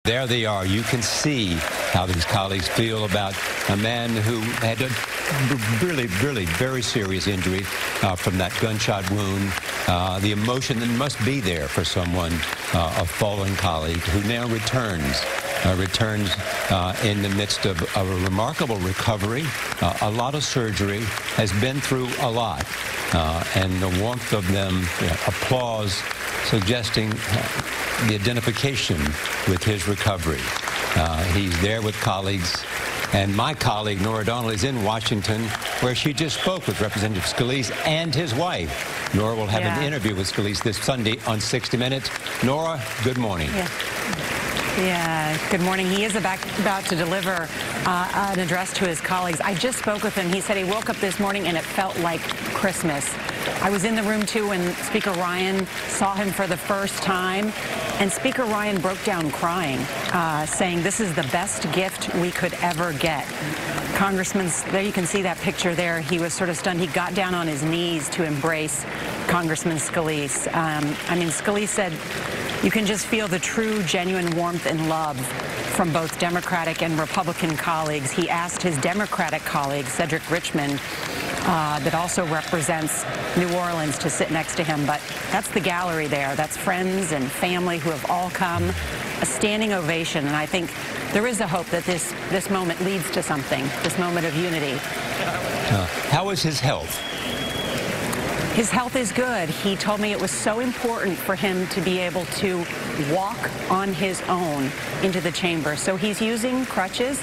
There they are. You can see how these colleagues feel about a man who had a really very serious injury from that gunshot wound. The emotion that must be there for someone, a fallen colleague who now returns in the midst of a remarkable recovery, a lot of surgery, has been through a lot, and the warmth of them, applause, suggesting the identification with his recovery. He's there with colleagues, and my colleague Nora Donnelly is in Washington, where she just spoke with Representative Scalise and his wife. Nora will have an interview with Scalise this Sunday on 60 Minutes. Nora, good morning. Yeah, good morning. He is about to deliver an address to his colleagues. I just spoke with him. He said he woke up this morning and it felt like Christmas. I was in the room, too, when Speaker Ryan saw him for the first time. And Speaker Ryan broke down crying, saying this is the best gift we could ever get. Congressman, there you can see that picture there. He was sort of stunned. He got down on his knees to embrace Congressman Scalise. I mean, Scalise said you can just feel the true, genuine warmth and love from both Democratic and Republican colleagues. He asked his Democratic colleague, Cedric Richmond, that also represents New Orleans, to sit next to him. But that's the gallery there. That's friends and family who have all come. A standing ovation. And I think there is a hope that this moment leads to something, this moment of unity. How is his health? His health is good. He told me it was so important for him to be able to walk on his own into the chamber. So he's using crutches.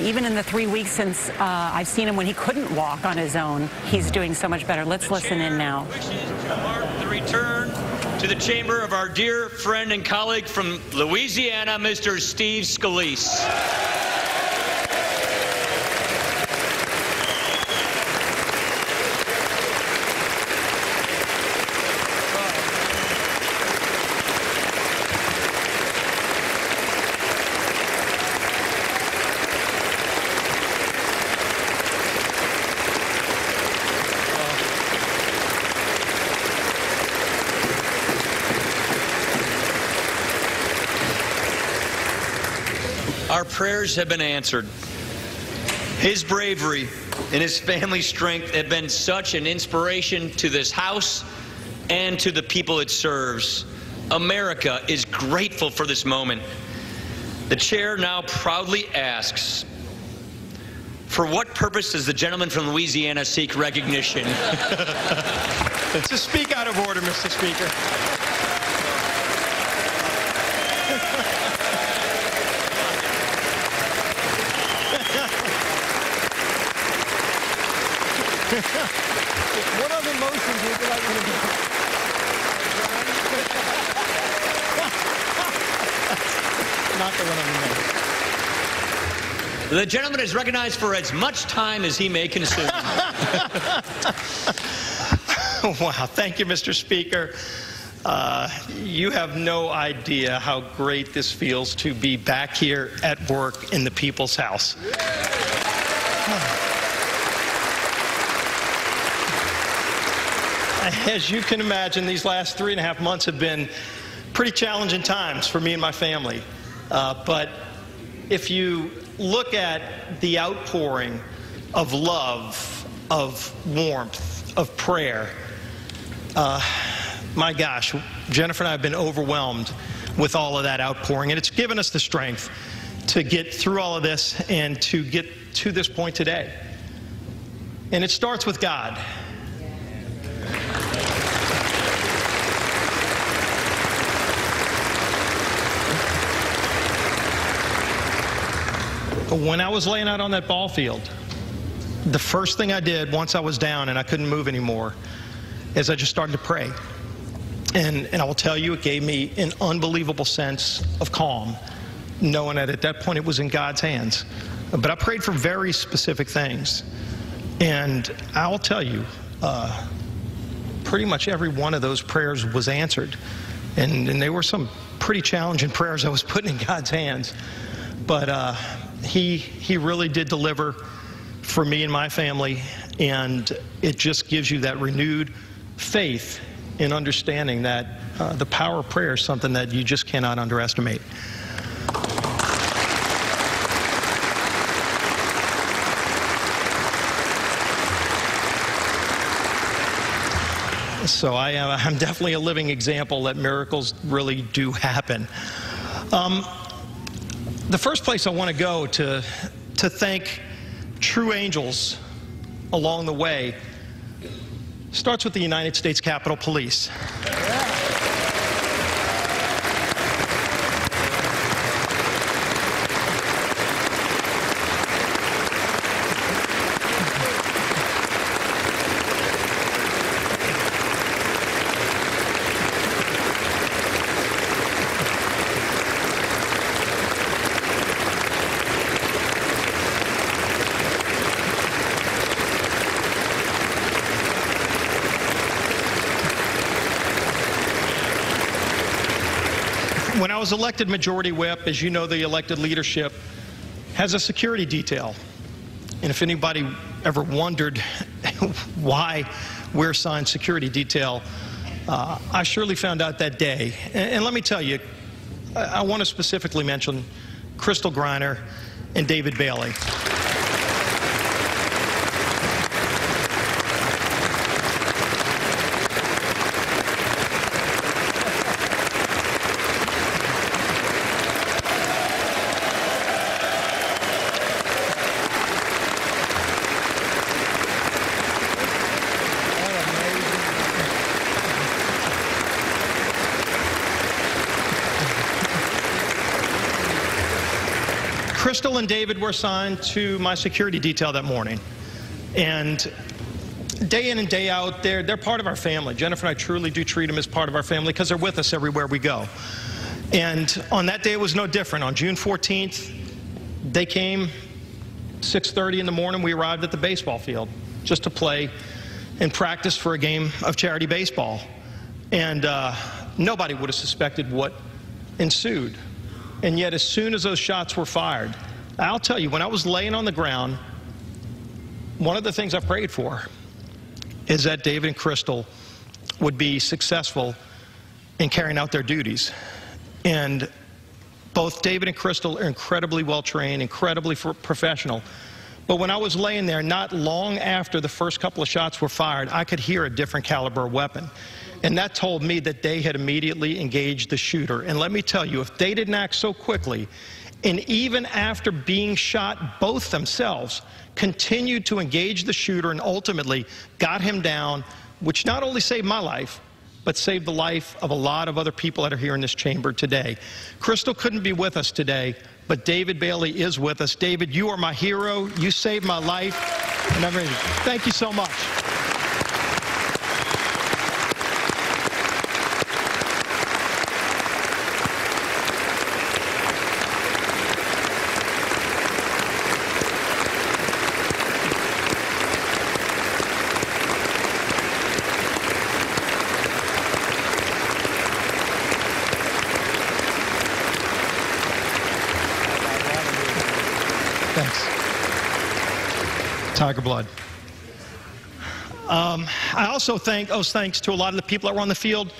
Even in the 3 weeks since I've seen him when he couldn't walk on his own, he's doing so much better. Let's listen in now. Wishes to mark the return to the chamber of our dear friend and colleague from Louisiana, Mr. Steve Scalise. Our prayers have been answered. His bravery and his family's strength have been such an inspiration to this House and to the people it serves. America is grateful for this moment. The chair now proudly asks, for what purpose does the gentleman from Louisiana seek recognition? To speak out of order, Mr. Speaker. What other motions would you like me to do? Not the one I'm The gentleman is recognized for as much time as he may consume. Wow, thank you, Mr. Speaker. You have no idea how great this feels to be back here at work in the People's House. As you can imagine, these last 3.5 months have been pretty challenging times for me and my family. But if you look at the outpouring of love, of warmth, of prayer, my gosh, Jennifer and I have been overwhelmed with all of that outpouring. And it's given us the strength to get through all of this and to get to this point today. And it starts with God. When I was laying out on that ball field, the first thing I did once I was down and I couldn't move anymore is I just started to pray. And I will tell you, it gave me an unbelievable sense of calm, knowing that at that point it was in God's hands. But I prayed for very specific things. And I will tell you, pretty much every one of those prayers was answered. And they were some pretty challenging prayers I was putting in God's hands. But he really did deliver for me and my family, and it just gives you that renewed faith in understanding that the power of prayer is something that you just cannot underestimate. So I'm definitely a living example that miracles really do happen. The first place I want to go to thank true angels along the way starts with the United States Capitol Police. When I was elected majority whip, as you know, the elected leadership has a security detail. And if anybody ever wondered why we're assigned security detail, I surely found out that day. And let me tell you, I want to specifically mention Crystal Griner and David Bailey. Crystal and David were assigned to my security detail that morning. And day in and day out, they're part of our family. Jennifer and I truly do treat them as part of our family because they're with us everywhere we go. And on that day, it was no different. On June 14th, they came 6:30 in the morning. We arrived at the baseball field just to play and practice for a game of charity baseball. And nobody would have suspected what ensued. And yet, as soon as those shots were fired, I'll tell you, when I was laying on the ground, one of the things I prayed for is that David and Crystal would be successful in carrying out their duties. And both David and Crystal are incredibly well trained, incredibly professional. But when I was laying there, not long after the first couple of shots were fired, I could hear a different caliber weapon. And that told me that they had immediately engaged the shooter. And let me tell you, if they didn't act so quickly, and even after being shot both themselves, continued to engage the shooter and ultimately got him down, which not only saved my life, but saved the life of a lot of other people that are here in this chamber today. Crystal couldn't be with us today, but David Bailey is with us. David, you are my hero. You saved my life. And I'm ready. Thank you so much. Thanks. Tiger blood. I also owes thanks to a lot of the people that were on the field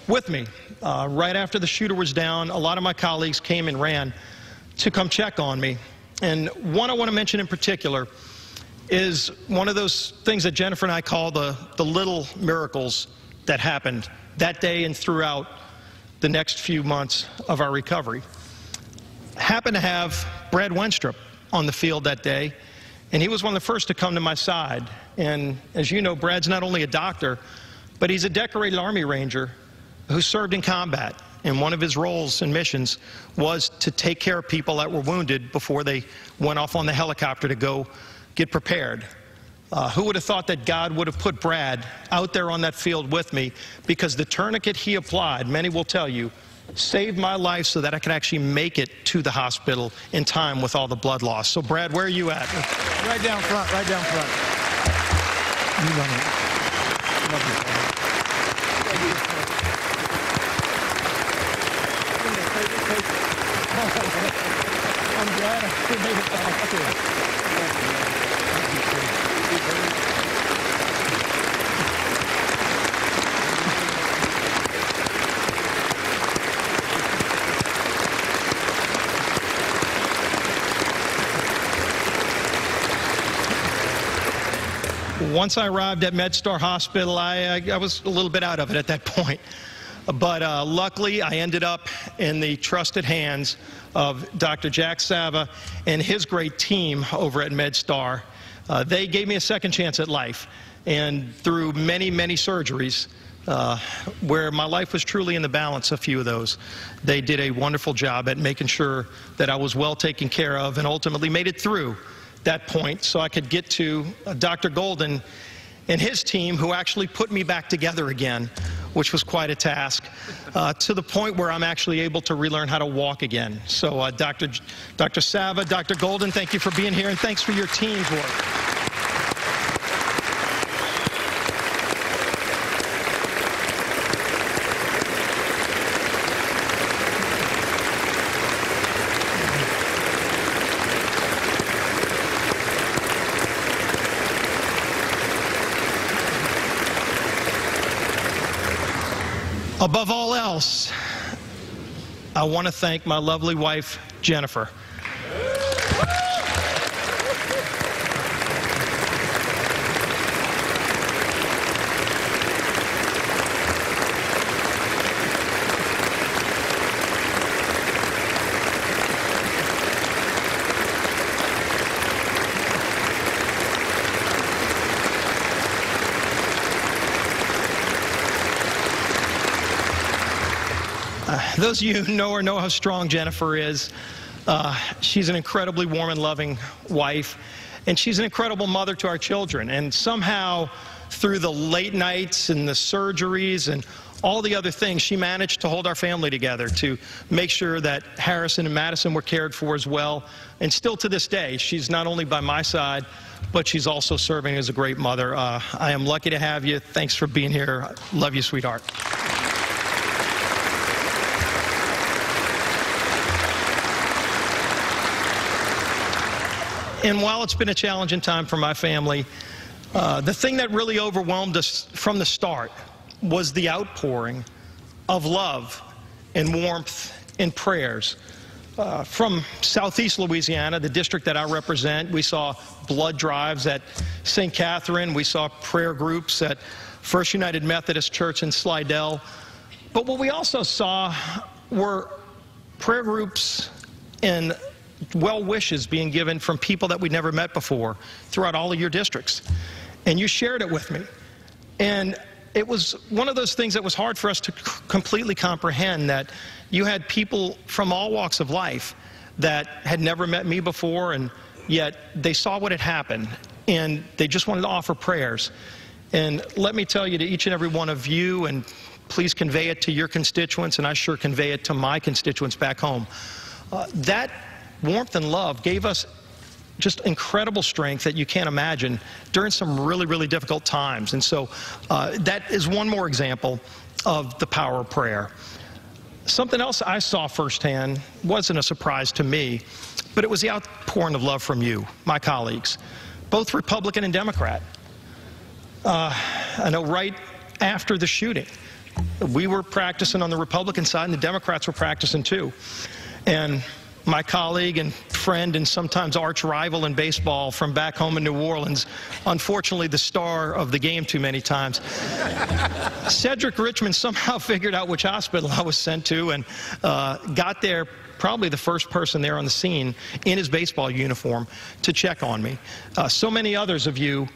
with me. Right after the shooter was down, a lot of my colleagues came and ran to come check on me. And one I want to mention in particular is one of those things that Jennifer and I call the little miracles that happened that day and throughout the next few months of our recovery. Happened to have Brad Wenstrup on the field that day, and he was one of the first to come to my side. And as you know, Brad's not only a doctor, but he's a decorated Army Ranger who served in combat. And one of his roles and missions was to take care of people that were wounded before they went off on the helicopter to go get prepared. Who would have thought that God would have put Brad out there on that field with me, because the tourniquet he applied, many will tell you, saved my life so that I could actually make it to the hospital in time with all the blood loss. So, Brad, where are you at? Right down front, right down front. You run it. Love you, Brad. I'm glad I made it back to it. Once I arrived at MedStar Hospital, I was a little bit out of it at that point. But luckily, I ended up in the trusted hands of Dr. Jack Sava and his great team over at MedStar. They gave me a second chance at life. And through many, many surgeries, where my life was truly in the balance, a few of those, they did a wonderful job at making sure that I was well taken care of and ultimately made it through that point so I could get to Dr. Golden and his team, who actually put me back together again, which was quite a task, to the point where I'm actually able to relearn how to walk again. So Dr. Sava, Dr. Golden, thank you for being here, and thanks for your team's work. Above all else, I want to thank my lovely wife, Jennifer. Those of you who know her know how strong Jennifer is. She's an incredibly warm and loving wife, and she's an incredible mother to our children. And somehow, through the late nights and the surgeries and all the other things, she managed to hold our family together, to make sure that Harrison and Madison were cared for as well. And still to this day, she's not only by my side, but she's also serving as a great mother. I am lucky to have you. Thanks for being here. Love you, sweetheart. And while it's been a challenging time for my family, the thing that really overwhelmed us from the start was the outpouring of love and warmth and prayers. From Southeast Louisiana, the district that I represent, we saw blood drives at St. Catherine. We saw prayer groups at First United Methodist Church in Slidell. But what we also saw were prayer groups and well wishes being given from people that we'd never met before throughout all of your districts. And you shared it with me. And it was one of those things that was hard for us to completely comprehend, that you had people from all walks of life that had never met me before, and yet they saw what had happened, and they just wanted to offer prayers. And let me tell you, to each and every one of you, and please convey it to your constituents, and I sure convey it to my constituents back home, that warmth and love gave us just incredible strength that you can't imagine during some really, really difficult times. And so that is one more example of the power of prayer. Something else I saw firsthand wasn't a surprise to me, but it was the outpouring of love from you, my colleagues, both Republican and Democrat. I know right after the shooting, we were practicing on the Republican side, and the Democrats were practicing too. And my colleague and friend and sometimes arch rival in baseball from back home in New Orleans, unfortunately the star of the game too many times, Cedric Richmond somehow figured out which hospital I was sent to and got there, probably the first person there on the scene in his baseball uniform to check on me. So many others of you,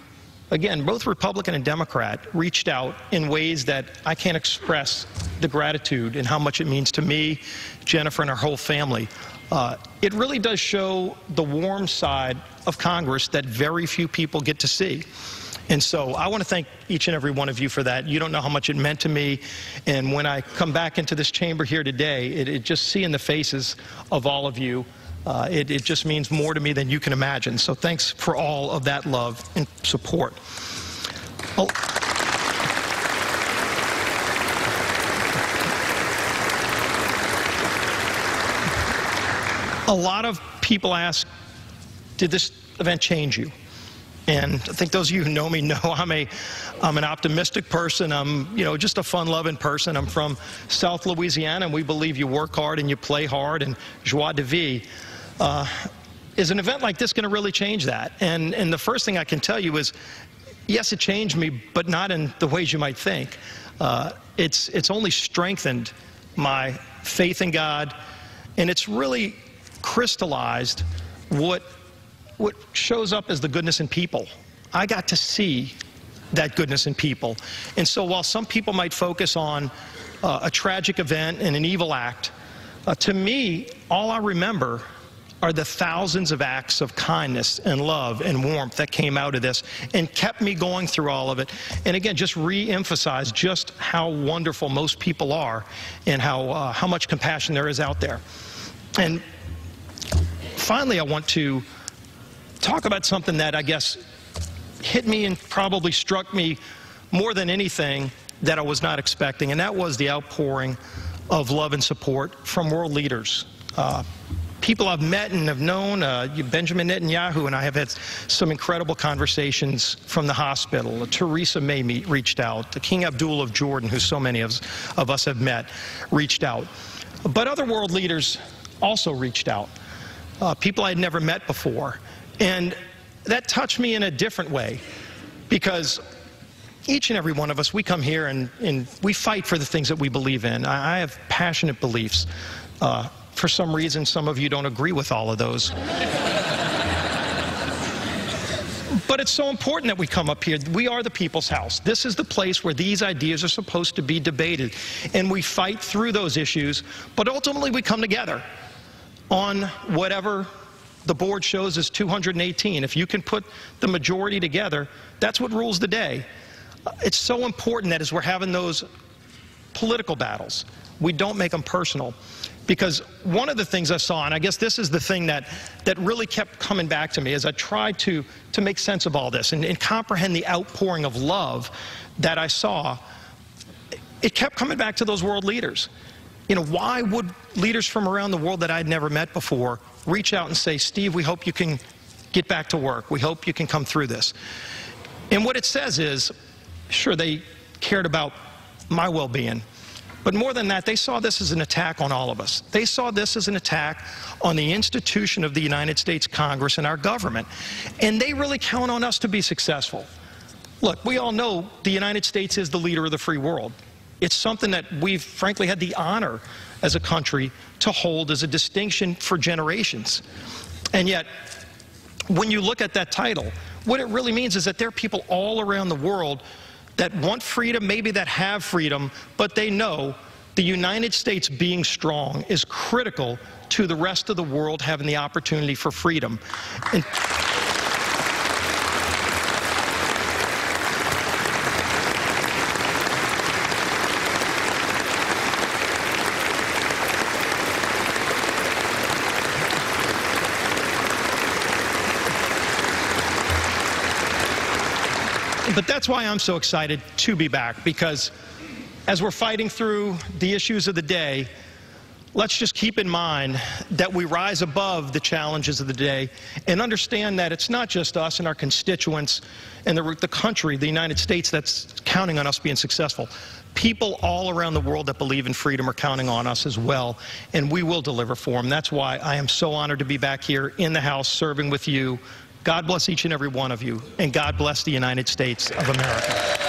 again, both Republican and Democrat, reached out in ways that I can't express the gratitude and how much it means to me, Jennifer, and our whole family. It really does show the warm side of Congress that very few people get to see. And so I want to thank each and every one of you for that. You don't know how much it meant to me. And when I come back into this chamber here today, it just seeing the faces of all of you, it just means more to me than you can imagine. So thanks for all of that love and support. A lot of people ask, did this event change you? And I think those of you who know me know I'm an optimistic person. I'm, just a fun-loving person. I'm from South Louisiana, and we believe you work hard and you play hard, and joie de vivre. Is an event like this going to really change that? And the first thing I can tell you is, yes, it changed me, but not in the ways you might think. It's only strengthened my faith in God, and it's really crystallized what shows up as the goodness in people. I got to see that goodness in people. And so while some people might focus on a tragic event and an evil act, to me, all I remember are the thousands of acts of kindness and love and warmth that came out of this and kept me going through all of it. And again, just re-emphasize just how wonderful most people are and how much compassion there is out there. And finally, I want to talk about something that I guess hit me and probably struck me more than anything that I was not expecting, and that was the outpouring of love and support from world leaders. People I've met and have known, Benjamin Netanyahu and I have had some incredible conversations from the hospital. Theresa May reached out. King Abdullah of Jordan, who so many of us have met, reached out. But other world leaders also reached out, people I had never met before. And that touched me in a different way, because each and every one of us, we come here and we fight for the things that we believe in. I have passionate beliefs. For some reason, some of you don't agree with all of those. But it's so important that we come up here. We are the people's house. This is the place where these ideas are supposed to be debated. And we fight through those issues, but ultimately we come together on whatever the board shows is 218. If you can put the majority together, that's what rules the day. It's so important that as we're having those political battles, we don't make them personal. Because one of the things I saw, and I guess this is the thing that really kept coming back to me as I tried to make sense of all this and comprehend the outpouring of love that I saw, it kept coming back to those world leaders. You know, why would leaders from around the world that I'd never met before reach out and say, Steve, we hope you can get back to work. We hope you can come through this. And what it says is, sure, they cared about my well-being. But more than that, they saw this as an attack on all of us. They saw this as an attack on the institution of the United States Congress and our government. And they really count on us to be successful. Look, we all know the United States is the leader of the free world. It's something that we've frankly had the honor as a country to hold as a distinction for generations. And yet, when you look at that title, what it really means is that there are people all around the world that want freedom, maybe that have freedom, but they know the United States being strong is critical to the rest of the world having the opportunity for freedom. And but that's why I'm so excited to be back, because as we're fighting through the issues of the day, let's just keep in mind that we rise above the challenges of the day and understand that it's not just us and our constituents and the country, the United States, that's counting on us being successful. People all around the world that believe in freedom are counting on us as well, and we will deliver for them. That's why I am so honored to be back here in the House serving with you. God bless each and every one of you, and God bless the United States of America.